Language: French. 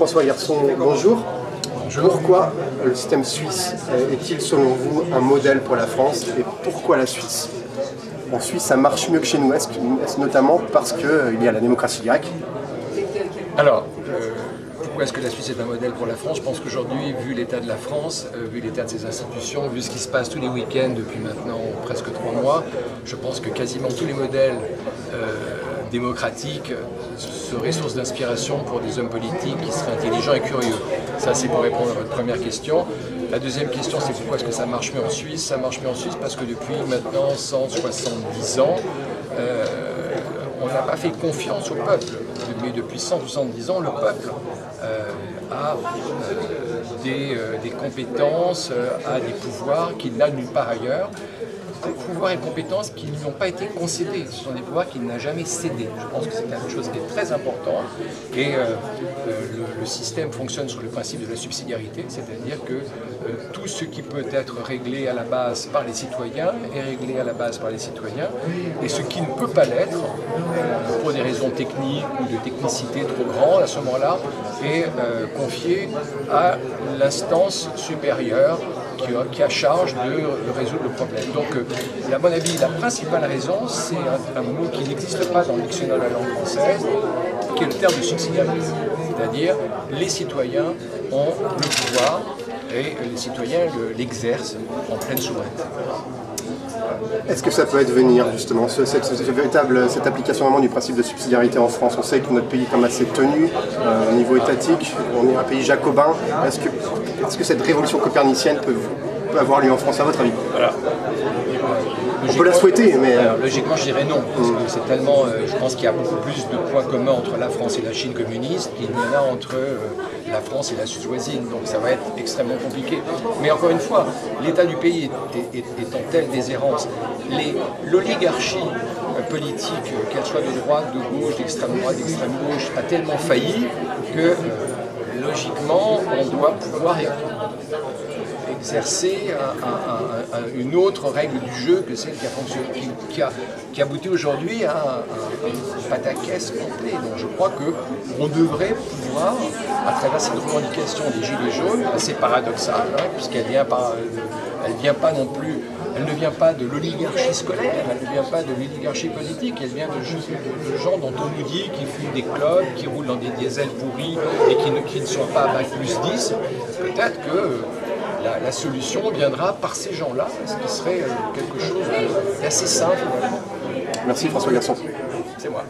François Garçon, bonjour. Pourquoi le système suisse est-il selon vous un modèle pour la France et pourquoi la Suisse? En Suisse ça marche mieux que chez nous, est-ce notamment parce qu'il y a la démocratie directe? Alors, pourquoi est-ce que la Suisse est un modèle pour la France? Je pense qu'aujourd'hui, vu l'état de la France, vu l'état de ses institutions, vu ce qui se passe tous les week-ends depuis maintenant presque 3 mois, je pense que quasiment tous les modèles démocratiques seraient source d'inspiration pour des hommes politiques qui seraient intelligents et curieux. Ça, c'est pour répondre à votre première question. La deuxième question, c'est pourquoi est-ce que ça marche mieux en Suisse? Ça marche mieux en Suisse parce que depuis maintenant 170 ans, on n'a pas fait confiance au peuple. Depuis 170 ans, le peuple a des compétences, a des pouvoirs qu'il n'a nulle part ailleurs. Des pouvoirs et compétences qui n'ont pas été concédés. Ce sont des pouvoirs qu'il n'a jamais cédés. Je pense que c'est quelque chose qui est très important. Et le système fonctionne sur le principe de la subsidiarité, c'est-à-dire que tout ce qui peut être réglé à la base par les citoyens est réglé à la base par les citoyens. Et ce qui ne peut pas l'être, pour des raisons techniques ou de technicité trop grande, à ce moment-là, est confié à l'instance supérieure qui a charge de résoudre le problème. Donc, à mon avis, la principale raison, c'est un mot qui n'existe pas dans le dictionnaire de la langue française, qui est le terme de subsidiarité. C'est-à-dire, les citoyens ont le pouvoir et les citoyens l'exercent en pleine souveraineté. Est-ce que ça peut advenir justement, cette application vraiment du principe de subsidiarité en France? On sait que notre pays est comme assez tenu au niveau étatique, on est un pays jacobin. Est-ce que cette révolution copernicienne peut avoir lieu en France à votre avis? On peut la souhaiter, mais... Alors, logiquement, je dirais non, parce que c'est tellement... je pense qu'il y a beaucoup plus de points communs entre la France et la Chine communiste qu'il y en a entre la France et la Suisse voisine, donc ça va être extrêmement compliqué. Mais encore une fois, l'état du pays est en telle déshérence. L'oligarchie politique, qu'elle soit de droite, de gauche, d'extrême droite, d'extrême gauche, a tellement failli que, logiquement, on doit pouvoir exercer une autre règle du jeu que celle qui a fonctionné, qui aboutit aujourd'hui à un pataquès complet. Donc je crois qu'on devrait pouvoir, à travers cette revendication des Gilets jaunes, assez paradoxale, hein, puisqu'elle ne vient pas de l'oligarchie scolaire, elle ne vient pas de l'oligarchie politique, elle vient de gens dont on nous dit qu'ils fument des clopes, qui roulent dans des diesels pourris et qui ne sont pas à bac plus 10. Peut-être que la solution viendra par ces gens-là, ce qui serait quelque chose d'assez simple. Merci François Garçon. C'est moi.